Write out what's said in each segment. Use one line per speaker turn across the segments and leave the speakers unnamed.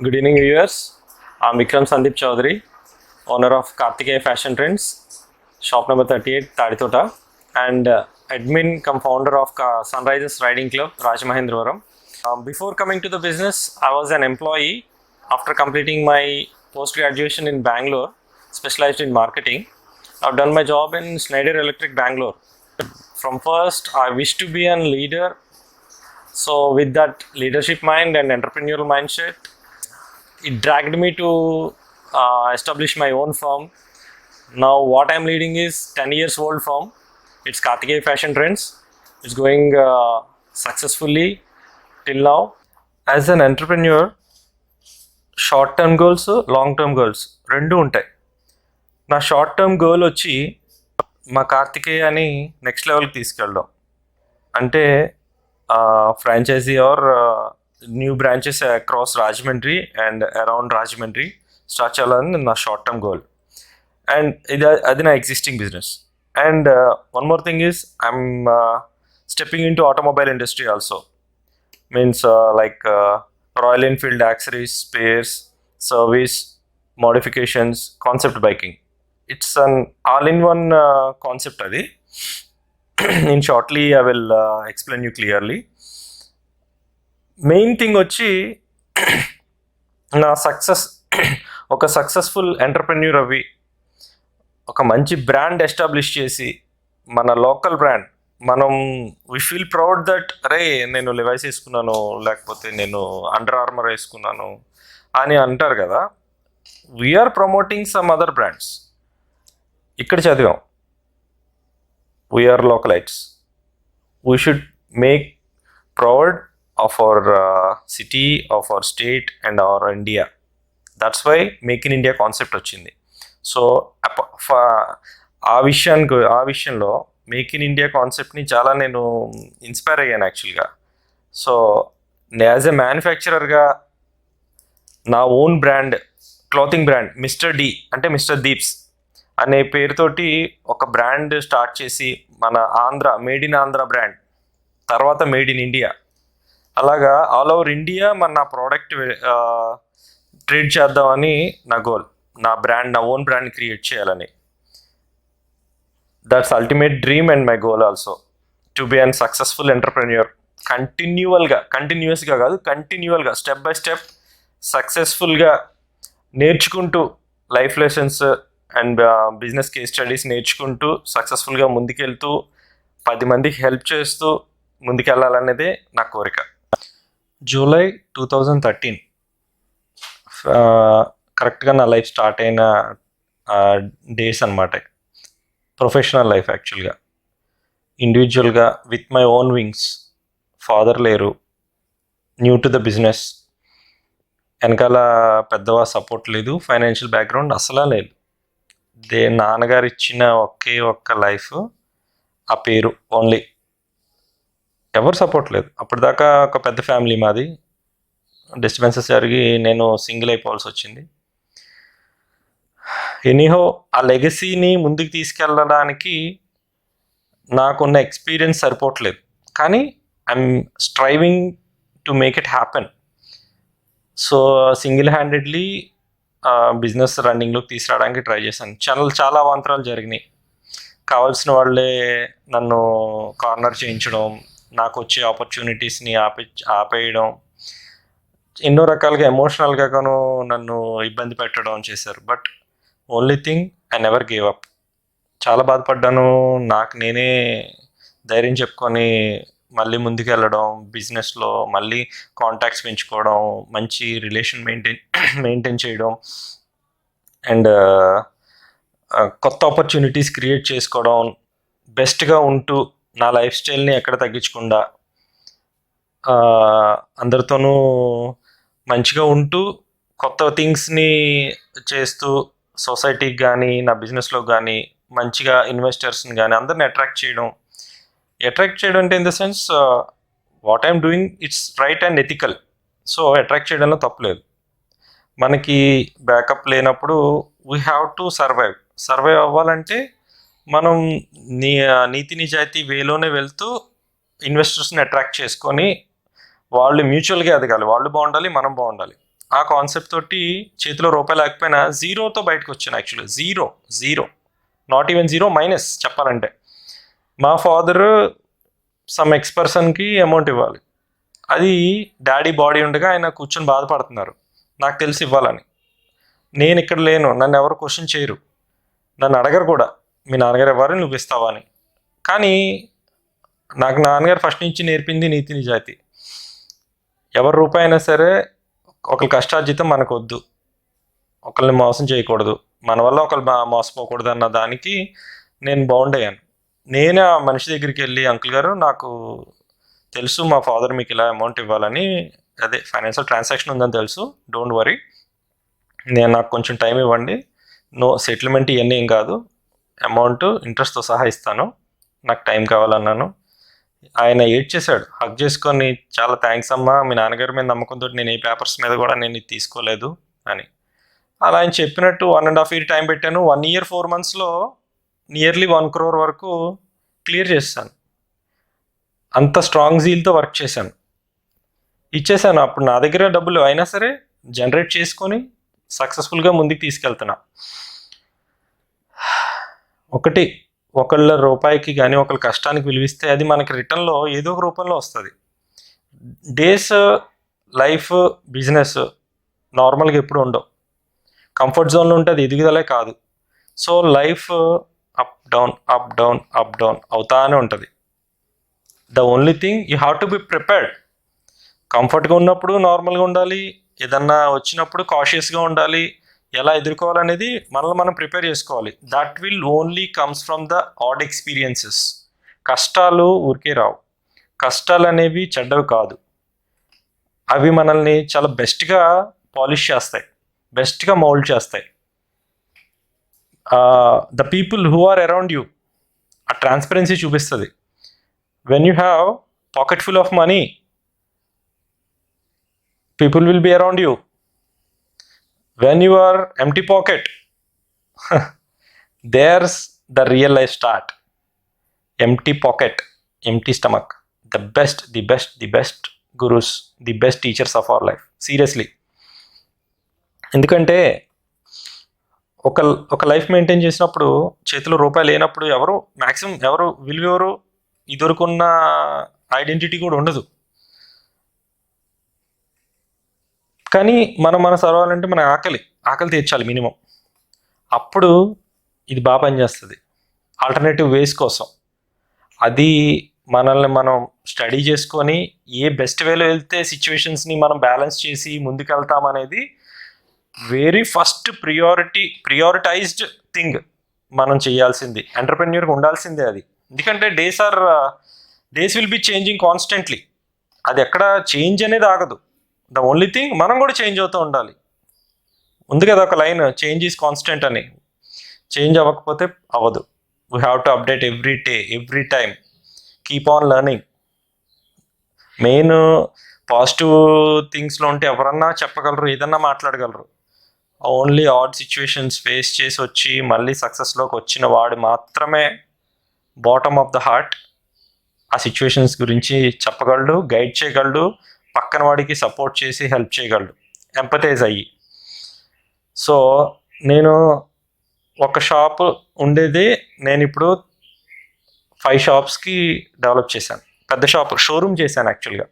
Good evening, viewers. I'm Vikram Sandeep Chaudhary, owner of Kartikeya Fashion Trends, shop number 38, Taditota, and admin cum founder of Sunrises Riding Club, Rajamahendravaram. Before coming to the business, I was an employee. After completing my post-graduation in Bangalore, specialized in marketing, I've done my job in Schneider Electric Bangalore. From first, I wish to be a leader. So with that leadership mind and entrepreneurial mindset, it dragged me to establish my own firm. Now what I'm leading is 10 years old firm. It's Kartikeya Fashion Trends. It's going successfully till now. As an entrepreneur, short term goals long term goals రెండు ఉంటాయి. నా short term goal వచ్చి మా Karthikeyani next లెవెల్కి తీసుకెళ్ళడం, అంటే franchise or new branches across Rajahmundry and around Rajahmundry start చేయాలని నా షార్ట్ టర్మ్ గోల్. అండ్ అది నా existing business. And one more thing is I'm stepping in to automobile industry also. Means like Royal Enfield accessories, spares, service, modifications, concept biking. It's an all-in-one concept. Adi. In shortly, I will explain you clearly. Main thing వచ్చి నా success ఒక successful entrepreneur అవి ఒక మంచి brand establish చేసి మన local brand మనం we feel proud that అరే నేను లివైస్ వేసుకున్నాను, లేకపోతే నేను అండర్ ఆర్మర్ వేసుకున్నాను అని అంటారు కదా. We're promoting some other brands. ఇక్కడ చదివాం we're localites. We should make proud of our city, of our state and our India. That's why make in India concept వచ్చింది. సో ఆ విషయంలో మేక్ ఇన్ ఇండియా కాన్సెప్ట్ని చాలా నేను ఇన్స్పైర్ అయ్యాను యాక్చువల్గా. సో యాజ్ ఎ మ్యానుఫ్యాక్చరర్గా నా own brand, clothing brand mister D అంటే మిస్టర్ దీప్స్ అనే పేరుతోటి ఒక బ్రాండ్ స్టార్ట్ చేసి మన మేడ్ ఇన్ ఆంధ్ర బ్రాండ్, తర్వాత మేడ్ ఇన్ ఇండియా, అలాగా ఆల్ ఓవర్ ఇండియా నా ప్రోడక్ట్ ట్రేడ్ చేద్దామని నా గోల్. నా ఓన్ బ్రాండ్ క్రియేట్ చేయాలని. That's ultimate dream and my goal also, to be a successful entrepreneur. కంటిన్యూస్గా కాదు, కంటిన్యూవల్గా స్టెప్ బై స్టెప్ సక్సెస్ఫుల్గా నేర్చుకుంటూ life lessons and business case studies నేర్చుకుంటూ సక్సెస్ఫుల్గా ముందుకెళ్తూ 10 మందికి హెల్ప్ చేస్తూ ముందుకెళ్ళాలనేదే నా కోరిక. జూలై 2013 కరెక్ట్గా నా లైఫ్ స్టార్ట్ అయిన డేస్ అన్నమాట. ప్రొఫెషనల్ లైఫ్ యాక్చువల్గా ఇండివిజువల్గా with my own wings. Father లేరు, న్యూ టు ద బిజినెస్, వెనకాల పెద్దవా సపోర్ట్ లేదు, ఫైనాన్షియల్ బ్యాక్గ్రౌండ్ అసలు లేదు. నాన్నగారు ఇచ్చిన ఒక్క లైఫ్, ఆ పేరు ఓన్లీ, ఎవరు సపోర్ట్ లేదు. అప్పటిదాకా ఒక పెద్ద ఫ్యామిలీ మాది. డిస్టర్బెన్సెస్ జరిగి నేను సింగిల్ అయిపోవాల్సి వచ్చింది. ఎనీహో ఆ లెగసీని ముందుకు తీసుకెళ్ళడానికి నాకున్న ఎక్స్పీరియన్స్ సరిపోవట్లేదు, కానీ I'm striving to make it happen. So single handedly business రన్నింగ్లోకి తీసుకురావడానికి ట్రై చేశాను. చాలా అవాంతరాలు జరిగినాయి. కావాల్సిన వాళ్ళే నన్ను కార్నర్ చేయించడం, నాకు వచ్చే ఆపర్చునిటీస్ని ఆపేయడం, ఎన్నో రకాలుగా ఎమోషనల్గాను నన్ను ఇబ్బంది పెట్టడం చేశారు. But only thing I never gave up. చాలా బాధపడ్డాను. నాకు నేనే ధైర్యం చెప్పుకొని మళ్ళీ ముందుకు వెళ్ళడం, బిజినెస్లో మళ్ళీ కాంటాక్ట్స్ పెంచుకోవడం, మంచి రిలేషన్ మెయింటైన్ చేయడం, అండ్ కొత్త ఆపర్చునిటీస్ క్రియేట్ చేసుకోవడం, బెస్ట్గా ఉంటూ నా లైఫ్ స్టైల్ని ఎక్కడ తగ్గించకుండా అందరితోనూ మంచిగా ఉంటూ కొత్త థింగ్స్ని చేస్తూ సొసైటీకి కానీ నా బిజినెస్లో కానీ మంచిగా ఇన్వెస్టర్స్ని కానీ అందరిని అట్రాక్ట్ చేయడం అంటే in the sense what I'm doing it's right and ethical. So attract చేయడంలో తప్పులేదు. మనకి బ్యాకప్ లేనప్పుడు వీ హ్యావ్ టు సర్వైవ్ అవ్వాలంటే మనం నీతి నిజాయితీ వేలోనే వెళ్తూ ఇన్వెస్టర్స్ని అట్రాక్ట్ చేసుకొని వాళ్ళు మ్యూచువల్గా ఎదగాలి. వాళ్ళు బాగుండాలి, మనం బాగుండాలి. ఆ కాన్సెప్ట్ తోటి చేతిలో రూపాయి లేకపోయినా జీరోతో బయటకు వచ్చాను. Actually zero zero, not even zero, minus చెప్పాలంటే. మా ఫాదర్ సమ్ ఎక్స్ పర్సన్కి అమౌంట్ ఇవ్వాలి. అది డాడీ బాడీ ఉండగా ఆయన కూర్చొని బాధపడుతున్నారు. నాకు తెలిసి ఇవ్వాలని. నేను ఇక్కడ లేను, నన్ను ఎవరు క్వశ్చన్ చేయరు, నన్ను అడగరు కూడా మీ నాన్నగారు ఇవ్వాలి నువ్వు ఇస్తావా అని. కానీ నాకు నాన్నగారు ఫస్ట్ నుంచి నేర్పింది నీతి నిజాయితీ. ఎవరి రూపాయి అయినా సరే ఒకరి కష్టార్జితం మనకు వద్దు, ఒకరిని మోసం చేయకూడదు, మన వల్ల ఒకరు మోసపోకూడదు అన్న దానికి నేను బౌండ్ అయ్యాను. నేనే ఆ మనిషి దగ్గరికి వెళ్ళి, అంకుల్ గారు నాకు తెలుసు మా ఫాదర్ మీకు ఇలా అమౌంట్ ఇవ్వాలని, అదే ఫైనాన్షియల్ ట్రాన్సాక్షన్ ఉందని తెలుసు, డోంట్ వరీ, నాకు కొంచెం టైం ఇవ్వండి, నో సెటిల్మెంట్ ఇవన్నీ ఏం కాదు, అమౌంట్ ఇంట్రెస్ట్తో సహా ఇస్తాను, నాకు టైం కావాలన్నాను. ఆయన ఏడ్ చేశాడు, హక్ చేసుకొని చాలా థ్యాంక్స్ అమ్మా, మీ నాన్నగారి మీద నమ్మకంతో నేను ఏ పేపర్స్ మీద కూడా నేను ఇది తీసుకోలేదు అని. అలా ఆయన చెప్పినట్టు 1.5 year టైం పెట్టాను. 1 year 4 monthsలో నియర్లీ 1 crore వరకు క్లియర్ చేస్తాను. అంత స్ట్రాంగ్ జీల్తో వర్క్ చేశాను, ఇచ్చేసాను. అప్పుడు నా దగ్గర డబ్బులు అయినా సరే జనరేట్ చేసుకొని సక్సెస్ఫుల్గా ముందుకు తీసుకెళ్తున్నా. ఒకళ్ళ రూపాయికి కానీ ఒకళ్ళ కష్టానికి విలువిస్తే అది మనకి రిటర్న్లో ఏదో ఒక రూపంలో వస్తుంది. డేస్, లైఫ్, బిజినెస్ నార్మల్గా ఎప్పుడు ఉండవు, కంఫర్ట్ జోన్లో ఉంటుంది, ఎదుగుదలే కాదు. So life up down up down up down అవుతానే ఉంటుంది. The only thing you have to be prepared. కంఫర్ట్గా ఉన్నప్పుడు నార్మల్గా ఉండాలి, ఏదన్నా వచ్చినప్పుడు కాషియస్గా ఉండాలి, ఎలా ఎదుర్కోవాలనేది మనల్ని మనం ప్రిపేర్ చేసుకోవాలి. That will only comes from the odd experiences. కష్టాలు ఊరికే రావు, కష్టాలు అనేవి చెడ్డవి కాదు, అవి మనల్ని చాలా బెస్ట్గా పాలిష్ చేస్తాయి, బెస్ట్గా మౌల్డ్ చేస్తాయి. The people who are around you ఆ ట్రాన్స్పరెన్సీ చూపిస్తుంది. When you have pocket full of money, people will be around you. When you are empty pocket, there's the real life start. Empty pocket, empty stomach. The best gurus, the best teachers of our life. Seriously. ఎందుకంటే ఒక life maintain చేసినప్పుడు చేతిలో రూపాయలు లేనప్పుడు ఎవరు విలువెవరు, ఇదివరకున్న identity కూడా ఉండదు. కానీ మనం సర్వాలంటే మన ఆకలి తీర్చాలి మినిమం. అప్పుడు ఇది బాగా పనిచేస్తుంది ఆల్టర్నేటివ్ వేస్ కోసం. అది మనల్ని మనం స్టడీ చేసుకొని ఏ బెస్ట్ వేలో వెళ్తే సిచ్యువేషన్స్ని మనం బ్యాలెన్స్ చేసి ముందుకెళ్తామనేది వెరీ ఫస్ట్ ప్రియారిటైజ్డ్ థింగ్ మనం చేయాల్సింది. ఎంటర్ప్రెన్యూర్కి ఉండాల్సిందే అది. ఎందుకంటే days will be changing constantly. అది ఎక్కడ చేంజ్ అనేది ఆగదు. ద ఓన్లీ థింగ్ మనం కూడా చేంజ్ అవుతూ ఉండాలి. ఉంది కదా ఒక లైన్, చేంజ్ ఈజ్ కాన్స్టెంట్ అని. చేంజ్ అవ్వకపోతే అవ్వదు. We have to update every day, every time, keep on learning. Main positive థింగ్స్లో ఉంటే ఎవరన్నా చెప్పగలరు, ఏదన్నా మాట్లాడగలరు. ఓన్లీ ఆడ్ సిచ్యువేషన్స్ ఫేస్ చేసి వచ్చి మళ్ళీ సక్సెస్లోకి వచ్చిన వాడు మాత్రమే బాటమ్ ఆఫ్ ద హార్ట్ ఆ సిచ్యువేషన్స్ గురించి చెప్పగలడు, గైడ్ చేయగలడు, పక్కన వాడికి సపోర్ట్ చేసి హెల్ప్ చేయగలడు, ఎంపథైజ్ అయ్యి. సో నేను ఒక షాప్ ఉండేది, నేను ఇప్పుడు 5 shops డెవలప్ చేశాను. పెద్ద షోరూమ్ చేశాను యాక్చువల్గా,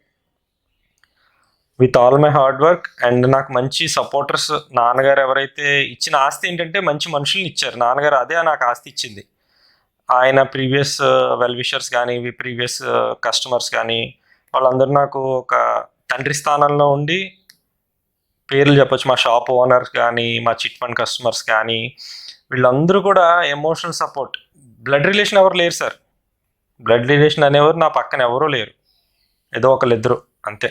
with all my hard work. And నాకు మంచి సపోర్టర్స్, నాన్నగారు ఎవరైతే ఇచ్చిన ఆస్తి ఏంటంటే మంచి మనుషుల్ని ఇచ్చారు. నాన్నగారు అదే నాకు ఆస్తి ఇచ్చింది. ఆయన ప్రీవియస్ వెల్ విషర్స్ కానీ, ప్రీవియస్ కస్టమర్స్ కానీ, వాళ్ళందరూ నాకు ఒక తండ్రి స్థానంలో ఉండి పేర్లు చెప్పొచ్చు. మా షాప్ ఓనర్స్ కానీ, మా చిట్ ఫండ్ కస్టమర్స్ కానీ, వీళ్ళందరూ కూడా ఎమోషనల్ సపోర్ట్. బ్లడ్ రిలేషన్ ఎవరు లేరు సార్, బ్లడ్ రిలేషన్ అనేవారు నా పక్కన ఎవరూ లేరు, ఏదో ఒకళ్ళిద్దరు అంతే.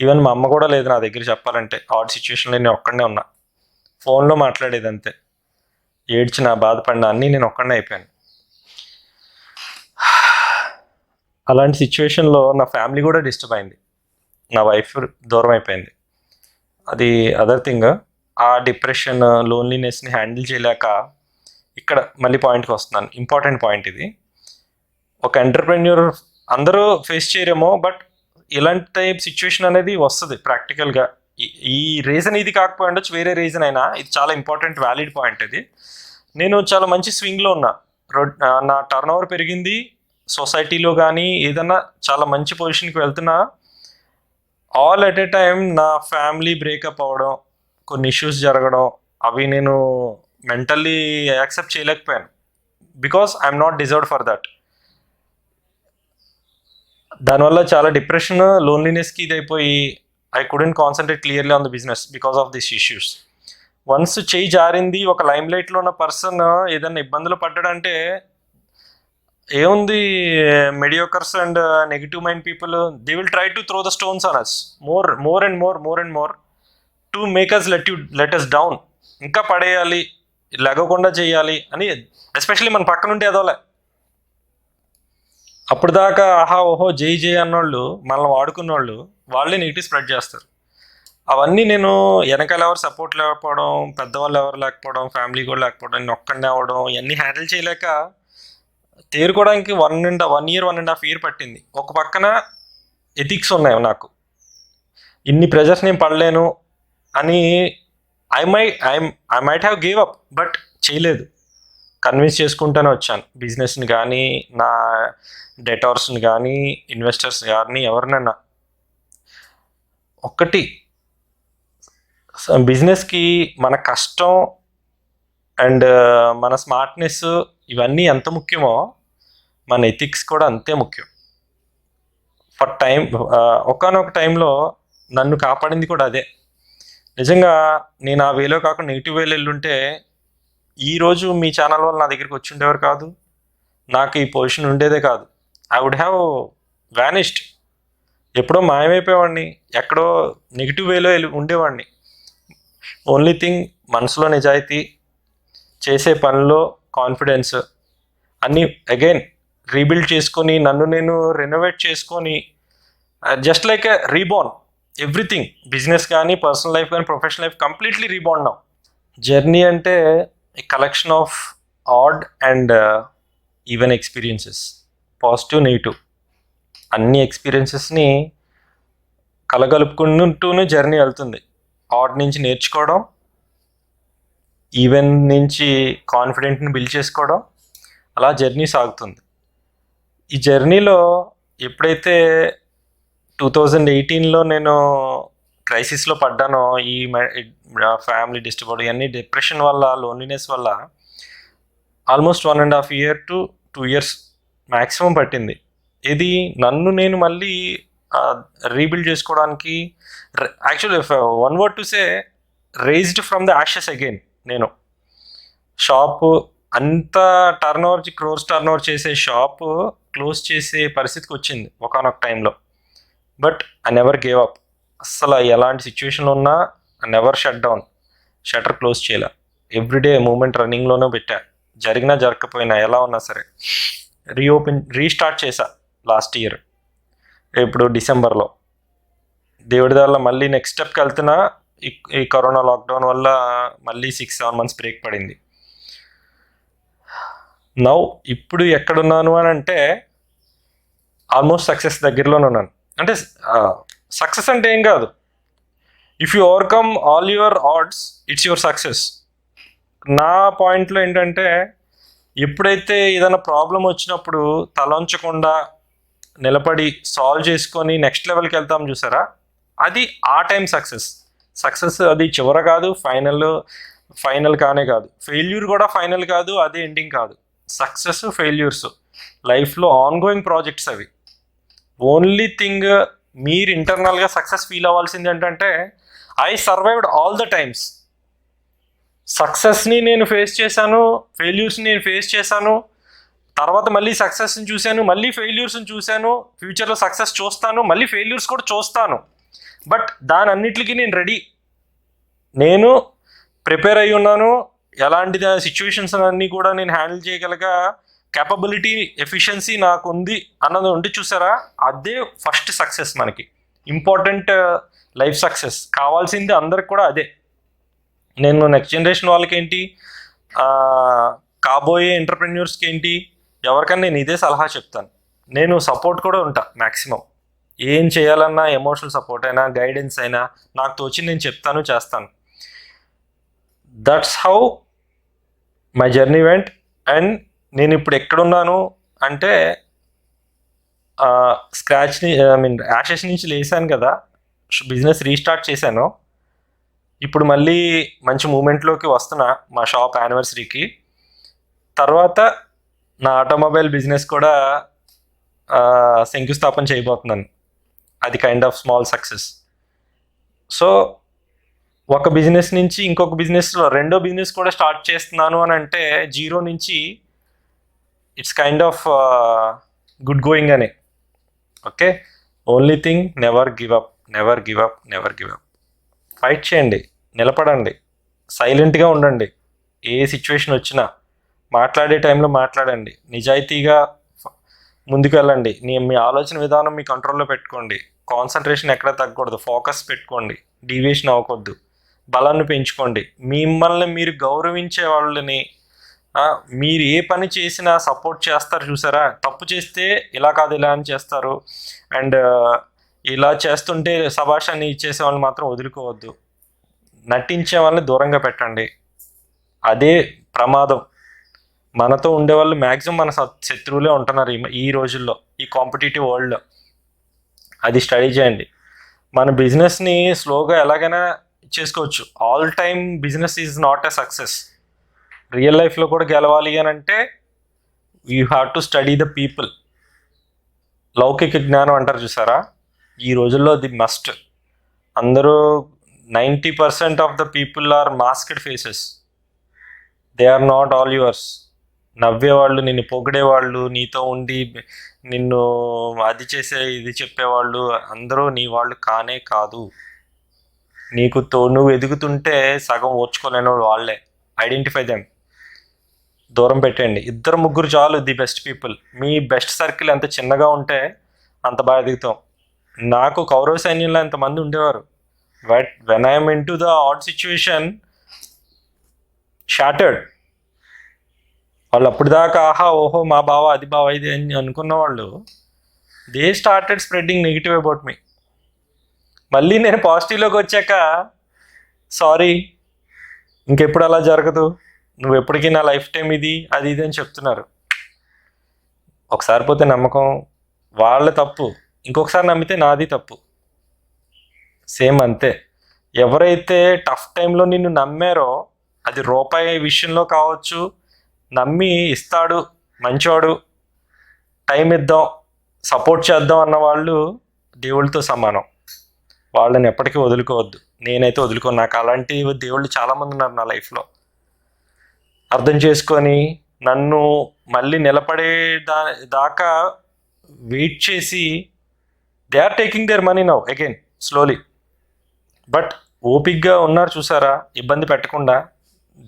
ఈవెన్ మా అమ్మ కూడా లేదు నా దగ్గర చెప్పాలంటే. ఆడ్ సిచ్యువేషన్లో నేను ఒక్కడనే ఉన్నా, ఫోన్లో మాట్లాడేది అంతే. ఏడ్చిన, బాధపడిన అన్నీ నేను ఒక్కడనే అయిపోయాను. అలాంటి సిచ్యువేషన్లో నా ఫ్యామిలీ కూడా డిస్టర్బ్ అయింది, నా వైఫ్ దూరం అయిపోయింది. అది అదర్ థింగ్. ఆ డిప్రెషన్, లోన్లీనెస్ని హ్యాండిల్ చేయలేక ఇక్కడ మళ్ళీ పాయింట్కి వస్తున్నాను. ఇంపార్టెంట్ పాయింట్ ఇది. ఒక ఎంటర్ప్రెన్యూర్ అందరూ ఫేస్ చేయరేమో, బట్ ఇలాంటి టైప్ సిచ్యువేషన్ అనేది వస్తుంది ప్రాక్టికల్గా. ఈ రీజన్ ఇది కాకపోయి ఉండొచ్చు, వేరే రీజన్ అయినా ఇది చాలా ఇంపార్టెంట్ వ్యాలిడ్ పాయింట్ ఇది. నేను చాలా మంచి స్వింగ్లో ఉన్నా, నా టర్న్ ఓవర్ పెరిగింది, సొసైటీలో కానీ ఏదన్నా చాలా మంచి పొజిషన్కి వెళ్తున్నా. ఆల్ ఎట్ ఏ టైం నా ఫ్యామిలీ బ్రేకప్ అవ్వడం, కొన్ని ఇష్యూస్ జరగడం, అవి నేను మెంటల్లీ యాక్సెప్ట్ చేయలేకపోయాను. Because I'm not deserved for that. దానివల్ల చాలా డిప్రెషన్, లోన్లీనెస్కి ఇదైపోయి I couldn't concentrate clearly on the business because of this issues. Once చేయి జారింది, ఒక లైమ్ లైట్లో ఉన్న పర్సన్ ఏదైనా ఇబ్బందులు పడ్డాడంటే ఏముంది, mediocres and negative mind people they will try to throw the stones on us more and more to make us let us down. ఇంకా పడేయాలి, లెగకుండా చేయాలి అని, ఎస్పెషల్లీ మన పక్క నుండి ఎదవలే. అప్పుడు దాకా ఆహా ఓహో జై జై అన్నోళ్ళు, మనల్ని వాడుకున్న వాళ్ళే నెగిటివ్ స్ప్రెడ్ చేస్తారు. అవన్నీ నేను వెనకాల ఎవరు సపోర్ట్ లేకపోవడం, పెద్దవాళ్ళు ఎవరు లేకపోవడం, ఫ్యామిలీ కూడా లేకపోవడం, నేను ఒక్కడే అవ్వడం, ఇవన్నీ హ్యాండిల్ చేయలేక తేరుకోవడానికి 1.5 year పట్టింది. ఒక పక్కన ఎథిక్స్ ఉన్నాయి నాకు, ఇన్ని ప్రెజర్స్ నేను పడలేను అని I might have give up, but చేయలేదు. కన్విన్స్ చేసుకుంటూనే వచ్చాను. బిజినెస్ని కానీ, నా డెటార్స్ని కానీ, ఇన్వెస్టర్స్ కానీ, ఎవరినైనా. ఒక్కటి, బిజినెస్కి మన కష్టం అండ్ మన స్మార్ట్నెస్ ఇవన్నీ ఎంత ముఖ్యమో మన ఎథిక్స్ కూడా అంతే ముఖ్యం. ఫర్ టైం, ఒకానొక టైంలో నన్ను కాపాడింది కూడా అదే. నిజంగా నేను ఆ వేలో కాకుండా నెగిటివ్ వేలో వెళ్ళుంటే ఈరోజు మీ ఛానల్ వల్ల నా దగ్గరికి వచ్చి ఉండేవారు కాదు, నాకు ఈ పొజిషన్ ఉండేదే కాదు. ఐ వుడ్ హ్యావ్ వ్యానిష్డ్, ఎప్పుడో మాయమైపోయేవాడిని, ఎక్కడో నెగిటివ్ వేలో ఉండేవాడిని. ఓన్లీ థింగ్, మనసులో నిజాయితీ, చేసే పనిలో కాన్ఫిడెన్స్ అన్నీ అగైన్ రీబిల్డ్ చేసుకొని, నన్ను నేను రెనోవేట్ చేసుకొని, just like a reborn, everything, business కానీ, పర్సనల్ లైఫ్ కానీ, professional life completely reborn now. Journey అంటే a collection of odd and even experiences, positive negative అన్ని ఎక్స్పీరియన్సెస్ని కలగలుపుకుంటూనే జర్నీ వెళ్తుంది. ఆడ్ నుంచి నేర్చుకోవడం, ఈవెన్ నుంచి కాన్ఫిడెంట్ని బిల్డ్ చేసుకోవడం, అలా జర్నీ సాగుతుంది. ఈ జర్నీలో ఎప్పుడైతే 2018లో నేను క్రైసిస్లో పడ్డానో, ఈ ఫ్యామిలీ డిస్టర్బ్ అవ్వడం, ఇవన్నీ డిప్రెషన్ వల్ల, లోన్లీనెస్ వల్ల almost 1.5 year to 2 years maximum పట్టింది. ఇది నన్ను నేను మళ్ళీ రీబిల్డ్ చేసుకోవడానికి. Actually one word to say, raised from the Ashes again. నేను షాపు అంత క్రోర్స్ టర్న్ ఓవర్ చేసే షాపు క్లోజ్ చేసే పరిస్థితికి వచ్చింది ఒకనొక టైంలో. But I never gave up. అస్సలు ఎలాంటి సిచ్యువేషన్లో ఉన్నా I never shut down, shutter close చేయలే. ఎవ్రీడే మూమెంట్ రన్నింగ్లోనే పెట్టా, జరిగినా జరగకపోయినా ఎలా ఉన్నా సరే రీస్టార్ట్ చేశా లాస్ట్ ఇయర్. ఇప్పుడు డిసెంబర్లో దేవుడి వల్ల మళ్ళీ నెక్స్ట్ స్టెప్కి వెళ్తున్నా. ఈ కరోనా లాక్డౌన్ వల్ల మళ్ళీ 6-7 months బ్రేక్ పడింది. నౌ ఇప్పుడు ఎక్కడున్నాను అని అంటే ఆల్మోస్ట్ సక్సెస్ దగ్గరలోనే ఉన్నాను. అంటే సక్సెస్ అంటే ఏం కాదు, if you overcome all your odds it's your success. నా పాయింట్లో ఏంటంటే, ఎప్పుడైతే ఏదైనా ప్రాబ్లం వచ్చినప్పుడు తలంచకుండా నిలబడి సాల్వ్ చేసుకొని నెక్స్ట్ లెవెల్కి వెళ్తాం చూసారా, అది ఆ టైం సక్సెస్. అది చివర కాదు, ఫైనల్ కానే కాదు, ఫెయిల్యూర్ కూడా ఫైనల్ కాదు, అది ఎండింగ్ కాదు. సక్సెస్, ఫెయిల్యూర్స్ లైఫ్లో ఆన్గోయింగ్ ప్రాజెక్ట్స్ అవి. ఓన్లీ థింగ్ మీరు ఇంటర్నల్గా సక్సెస్ ఫీల్ అవ్వాల్సింది ఏంటంటే, I survived all the times. సక్సెస్ని నేను ఫేస్ చేశాను, ఫెయిల్యూర్స్ని నేను ఫేస్ చేశాను, తర్వాత మళ్ళీ సక్సెస్ని చూశాను, మళ్ళీ ఫెయిల్యూర్స్ని చూశాను, ఫ్యూచర్లో సక్సెస్ చూస్తాను, మళ్ళీ ఫెయిల్యూర్స్ కూడా చూస్తాను. బట్ దాని అన్నిటికీ నేను రెడీ, నేను ప్రిపేర్ అయి ఉన్నాను. ఎలాంటి సిచ్యువేషన్స్ అన్నీ కూడా నేను హ్యాండిల్ చేయగలగా క్యాపబిలిటీ, ఎఫిషియన్సీ నాకు ఉంది అన్నది ఉండి చూసారా, అదే ఫస్ట్ సక్సెస్. మనకి ఇంపార్టెంట్ లైఫ్ సక్సెస్ కావాల్సింది అందరికి కూడా అదే. నేను నెక్స్ట్ జనరేషన్ వాళ్ళకి ఏంటి, కాబోయే ఎంటర్ప్రెన్యూర్స్కి ఏంటి, ఎవరికైనా నేను ఇదే సలహా చెప్తాను. నేను సపోర్ట్ కూడా ఉంటా మ్యాక్సిమం. ఏం చేయాలన్నా ఎమోషనల్ సపోర్ట్ అయినా గైడెన్స్ అయినా నాకు తోచి నేను చెప్తాను, చేస్తాను. That's how my journey vent. And నేను ఇప్పుడు ఎక్కడున్నాను అంటే స్క్రాచ్ యాషెస్ నుంచి లేసాను కదా, బిజినెస్ రీస్టార్ట్ చేశాను. ఇప్పుడు మళ్ళీ మంచి మూమెంట్లోకి వస్తున్నా మా షాప్ యానివర్సరీకి. తర్వాత నా ఆటోమొబైల్ బిజినెస్ కూడా శంకుస్థాపన చేయబోతున్నాను. అది kind of small success. So ఒక బిజినెస్ నుంచి ఇంకొక బిజినెస్లో రెండో బిజినెస్ కూడా స్టార్ట్ చేస్తున్నాను అని అంటే జీరో నుంచి it's kind of good going అని. Okay, only thing never give up, never give up, never give up. Fight చేయండి, నిలబడండి, సైలెంట్గా ఉండండి. ఏ సిచ్యువేషన్ వచ్చినా మాట్లాడే టైంలో మాట్లాడండి, నిజాయితీగా ముందుకు వెళ్ళండి. మీ ఆలోచన విధానం మీ కంట్రోల్లో పెట్టుకోండి. కాన్సన్ట్రేషన్ ఎక్కడ తగ్గకూడదు, ఫోకస్ పెట్టుకోండి, డీవియేషన్ అవ్వకూడదు, బలాన్ని పెంచుకోండి. మిమ్మల్ని మీరు గౌరవించే వాళ్ళని, మీరు ఏ పని చేసినా సపోర్ట్ చేస్తారు చూసారా. తప్పు చేస్తే ఇలా కాదు ఇలా అని చేస్తారు, అండ్ ఇలా చేస్తుంటే సభాషాన్ని ఇచ్చేసే వాళ్ళని మాత్రం వదులుకోవద్దు. నటించే వాళ్ళని దూరంగా పెట్టండి, అదే ప్రమాదం. మనతో ఉండేవాళ్ళు మ్యాక్సిమం మన శత్రువులే ఉంటున్నారు ఈ రోజుల్లో, ఈ కాంపిటేటివ్ వరల్డ్లో. అది స్టడీ చేయండి. మన బిజినెస్ని స్లోగా ఎలాగైనా చేసుకోవచ్చు. All time business is not a success. Real లైఫ్లో కూడా గెలవాలి అని అంటే you have to study the people. లౌకిక జ్ఞానం అంటారు చూసారా, ఈ రోజుల్లో ది మస్ట్. అందరూ 90% of the people are masked faces. They are not all yours. నవ్వేవాళ్ళు, నిన్ను పొగిడేవాళ్ళు, నీతో ఉండి నిన్ను అది చేసే ఇది చెప్పేవాళ్ళు అందరూ నీ వాళ్ళు కానే కాదు. నువ్వు ఎదుగుతుంటే సగం ఓర్చుకోలేని వాళ్ళే. ఐడెంటిఫై దెమ్, దూరం పెట్టండి. 2-3 చాలు, the best people. Me best circle ఎంత చిన్నగా ఉంటే అంత బాగా ఎదుగుతాం. నాకు కౌరవ సైన్యంలో ఎంతమంది ఉండేవారు, but when I'm in to the odd situation, shattered. వాళ్ళు అప్పుడు దాకా ఆహా ఓహో మా బావ అది బావ ఇది అని అనుకున్న వాళ్ళు, they started spreading negative about me. మళ్ళీ నేను పాజిటివ్లోకి వచ్చాక సారీ ఇంకెప్పుడు అలా జరగదు, నువ్వు ఎప్పటికీ నా లైఫ్ టైం ఇది అది ఇది అని చెప్తున్నారు. ఒకసారి పోతే నమ్మకం వాళ్ళ తప్పు, ఇంకొకసారి నమ్మితే నాది తప్పు. సేమ్ అంతే. ఎవరైతే టఫ్ టైంలో నిన్ను నమ్మారో, అది రూపాయి విషయంలో కావచ్చు, నమ్మి ఇస్తాడు మంచోడు, టైం ఇద్దాం, సపోర్ట్ చేద్దాం అన్న వాళ్ళు దేవుళ్ళతో సమానం. వాళ్ళని ఎప్పటికీ వదులుకోవద్దు. నేనైతే వదులుకోను. నాకు అలాంటి దేవుళ్ళు చాలామంది ఉన్నారు నా లైఫ్లో. అర్థం చేసుకొని నన్ను మళ్ళీ నిలబడే దాకా వెయిట్ చేసి, they are taking their money now again slowly. But ఓపిక్గా ఉన్నారు చూసారా, ఇబ్బంది పెట్టకుండా.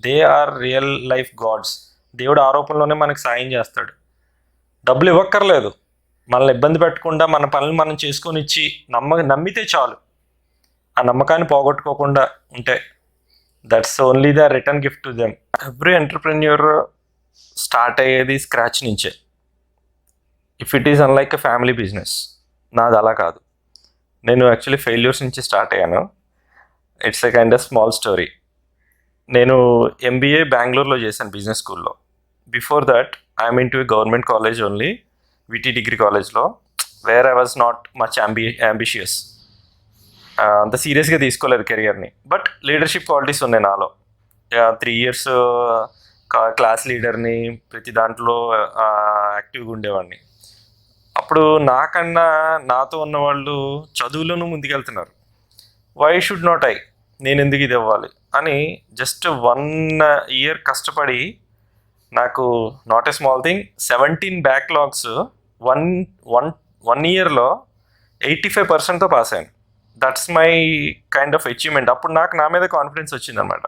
They are real life gods. దేవుడు ఆరోపణలోనే మనకు సాయం చేస్తాడు. డబ్బులు ఇవ్వక్కర్లేదు, మనల్ని ఇబ్బంది పెట్టకుండా మన పనులు మనం చేసుకొని ఇచ్చి నమ్మితే చాలు. ఆ నమ్మకాన్ని పోగొట్టుకోకుండా ఉంటే, that's only the return gift to them. Every entrepreneur start అయ్యేది స్క్రాచ్ నుంచే. If it is unlike a family business. నాది అలా కాదు. నేను యాక్చువల్లీ ఫెయిల్యూర్స్ నుంచి స్టార్ట్ అయ్యాను. It's a kind of small story. నేను MBA బెంగళూరులో చేశాను, బిజినెస్ స్కూల్లో. Before that I'm in to government college only, VT degree కాలేజ్లో, where I was not much ambitious. అంత సీరియస్గా తీసుకోలేదు కెరియర్ని. బట్ లీడర్షిప్ క్వాలిటీస్ ఉన్నాయి నాలో. 3 years క్లాస్ లీడర్ని, ప్రతి దాంట్లో యాక్టివ్గా ఉండేవాడిని. అప్పుడు నాకన్నా నాతో ఉన్నవాళ్ళు చదువులోనూ ముందుకెళ్తున్నారు. వై షుడ్ నాట్ ఐ, నేను ఎందుకు ఇది ఇవ్వాలి అని జస్ట్ 1 year కష్టపడి, నాకు not a small thing, 17 backlogs one ఇయర్లో 85%తో పాస్ అయ్యాను. That's my kind of achievement. అప్పుడు నాకు నా మీద కాన్ఫిడెన్స్ వచ్చిందనమాట.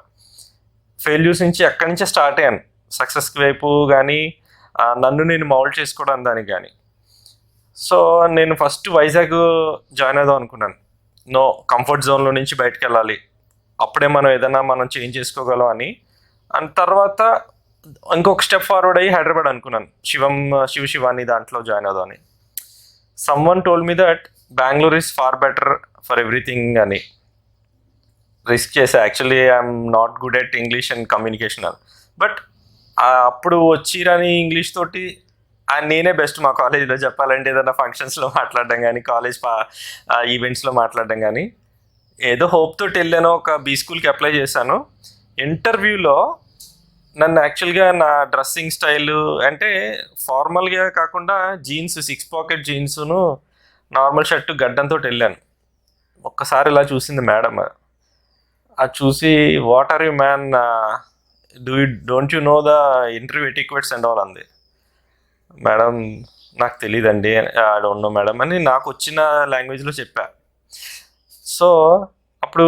ఫెయిల్యూర్స్ నుంచి ఎక్కడి నుంచే స్టార్ట్ అయ్యాను సక్సెస్ వైపు, కానీ నన్ను నేను మౌల్డ్ చేసుకోవడం దానికి కానీ. సో నేను ఫస్ట్ వైజాగ్ జాయిన్ అవుదాం అనుకున్నాను. నో, కంఫర్ట్ జోన్లో నుంచి బయటకు వెళ్ళాలి, అప్పుడే మనం ఏదైనా మనం చేంజ్ చేసుకోగలం అని. అండ్ తర్వాత ఇంకొక స్టెప్ ఫార్వర్డ్ అయ్యి హైదరాబాద్ అనుకున్నాను, శివాని దాంట్లో జాయిన్ అవుదామని. Someone told me that Bengaluru is far better for everything అని రిస్క్ చేసా. Actually I'm not good at English and communication, but అప్పుడు వచ్చిరని ఇంగ్లీష్ తోటి నేనే బెస్ట్ మా కాలేజీలో చెప్పాలంటే. ఏదైనా ఫంక్షన్స్లో మాట్లాడడం కానీ, కాలేజ్ ఈవెంట్స్లో మాట్లాడడం కానీ, ఏదో హోప్ తోటి వెళ్ళాను. ఒక బీ స్కూల్కి అప్లై చేశాను. ఇంటర్వ్యూలో నన్ను యాక్చువల్గా నా డ్రెస్సింగ్ స్టైల్ అంటే ఫార్మల్గా కాకుండా జీన్స్, 6 పాకెట్ జీన్సును నార్మల్ షర్టు గడ్డంతో వెళ్ళాను. ఒక్కసారి ఇలా చూసింది మేడం. అది చూసి what are you man, don't you know the interview etiquettes and all అంది. మేడం నాకు తెలియదండి, ఐ డోంట్ నో మేడం అని నాకు వచ్చిన లాంగ్వేజ్లో చెప్పా. సో అప్పుడు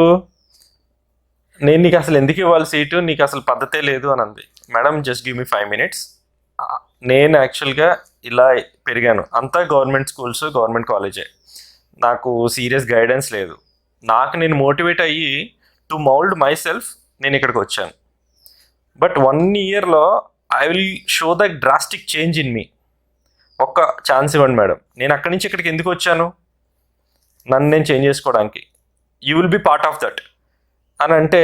నేను నీకు అసలు ఎందుకు ఇవ్వాలి సీటు, నీకు అసలు పద్ధతే లేదు అని అంది. Madam just give me 5 minutes. నేను యాక్చువల్గా ఇలా పెరిగాను, అంతా గవర్నమెంట్ స్కూల్స్, గవర్నమెంట్ కాలేజే. నాకు సీరియస్ గైడెన్స్ లేదు. నాకు నేను మోటివేట్ అయ్యి టు మౌల్డ్ మై సెల్ఫ్ నేను ఇక్కడికి వచ్చాను. బట్ 1 yearలో I will show the drastic change in me. ఒక్క ఛాన్స్ ఇవ్వండి మేడం. నేను అక్కడి నుంచి ఇక్కడికి ఎందుకు వచ్చాను, నన్ను నేను చేంజ్ చేసుకోవడానికి. You will be part of that అని అంటే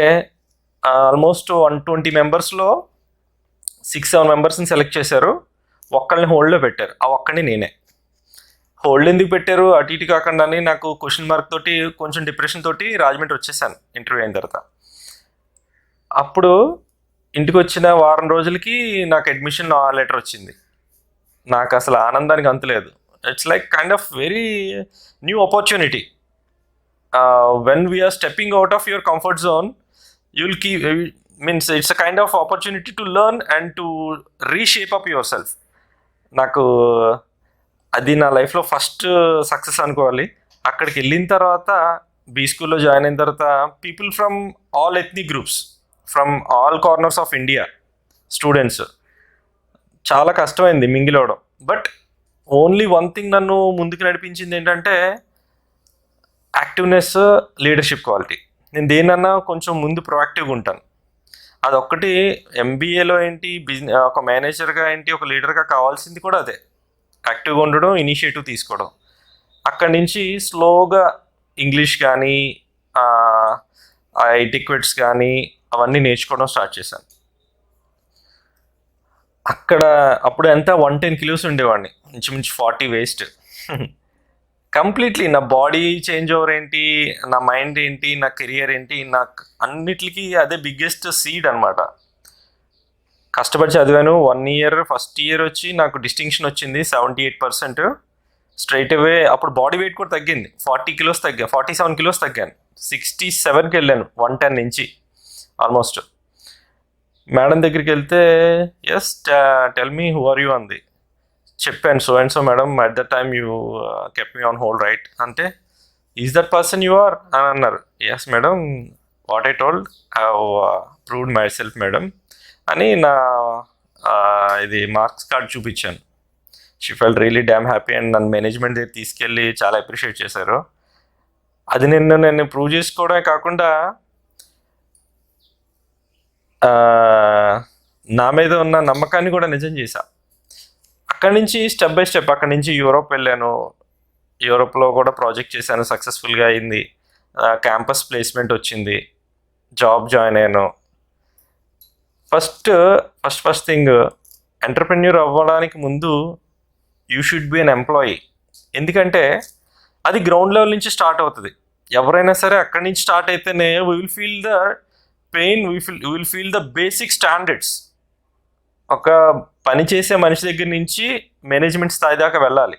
ఆల్మోస్ట్ 120 మెంబర్స్లో 6-7 మెంబర్స్ని సెలెక్ట్ చేశారు. ఒక్కళ్ళని హోల్డ్లో పెట్టారు. ఆ ఒక్కడిని నేనే. హోల్డ్ ఎందుకు పెట్టారు అటు ఇటు కాకుండా అని నాకు క్వశ్చన్ మార్క్ తోటి, కొంచెం డిప్రెషన్ తోటి రాజమండ్రి వచ్చేసాను ఇంటర్వ్యూ అయిన తర్వాత. అప్పుడు ఇంటికి వచ్చిన వారం రోజులకి నాకు అడ్మిషన్ లెటర్ వచ్చింది. నాకు అసలు ఆనందానికి అంతులేదు. It's like kind of very new opportunity. When we're stepping out of your comfort zone, you will keep means it's a kind of opportunity to learn and to reshape up yourself. నాకు అది నా లైఫ్లో first success అనుకోవాలి. అక్కడికి వెళ్ళిన తర్వాత be స్కూల్లో join అయిన తర్వాత people from all ethnic groups, from all corners of India students. చాలా కష్టమైంది మింగిల్ అవ్వడం. బట్ ఓన్లీ వన్ థింగ్ నన్ను ముందుకు నడిపించింది ఏంటంటే యాక్టివ్నెస్, లీడర్షిప్ క్వాలిటీ. నేను దేనన్నా కొంచెం ముందు ప్రొయాక్టివ్గా ఉంటాను. అదొక్కటి ఎంబీఏలో ఏంటి, ఒక మేనేజర్గా ఏంటి, ఒక లీడర్గా కావాల్సింది కూడా అదే, యాక్టివ్గా ఉండడం, ఇనిషియేటివ్ తీసుకోవడం. అక్కడి నుంచి స్లోగా ఇంగ్లీష్ కానీ, ఎటిక్వెట్స్ కానీ అవన్నీ నేర్చుకోవడం స్టార్ట్ చేశాను. అక్కడ అప్పుడు ఎంత 110 kilos ఉండేవాడిని, ఇంచుమించు 40 వేస్ట్. కంప్లీట్లీ నా బాడీ చేంజ్ ఓవర్ ఏంటి, నా మైండ్ ఏంటి, నా కెరియర్ ఏంటి, నాకు అన్నిటికీ అదే బిగ్గెస్ట్ సీడ్ అనమాట. కష్టపడి చదివాను. 1 year, ఫస్ట్ ఇయర్ వచ్చి నాకు డిస్టింక్షన్ వచ్చింది 78%. స్ట్రైట్ అవే అప్పుడు బాడీ వెయిట్ కూడా తగ్గింది, 40 kilos తగ్గా, 47 kilos తగ్గాను. 67కి వెళ్ళాను 110 నుంచి ఆల్మోస్ట్. మేడం దగ్గరికి వెళ్తే yes tell me who are you అంది. చెప్పాను so and so madam, at the time you kept me on hold right అంటే, is that person you are అని అన్నారు. Yes madam, what I told have proved myself madam అని నా ఇది marks card చూపించాను. She felt really damn happy అండ్ నన్ను management దగ్గర తీసుకెళ్ళి చాలా అప్రిషియేట్ చేశారు. అది నేను ప్రూవ్ చేసుకోవడమే కాకుండా నా మీద ఉన్న నమ్మకాన్ని కూడా నిజం చేశా. అక్కడి నుంచి స్టెప్ బై స్టెప్ అక్కడి నుంచి యూరోప్ వెళ్ళాను. యూరోప్లో కూడా ప్రాజెక్ట్ చేశాను, సక్సెస్ఫుల్గా అయింది. క్యాంపస్ ప్లేస్మెంట్ వచ్చింది, జాబ్ జాయిన్ అయ్యాను. ఫస్ట్ థింగ్, ఎంటర్ప్రెన్యూర్ అవ్వడానికి ముందు you should be an employee. ఎందుకంటే అది గ్రౌండ్ లెవెల్ నుంచి స్టార్ట్ అవుతుంది. ఎవరైనా సరే అక్కడి నుంచి స్టార్ట్ అయితేనే we will feel the pain, we will feel the basic standards. ఒక పని చేసే మనిషి దగ్గర నుంచి మేనేజ్మెంట్ స్థాయి దాకా వెళ్ళాలి.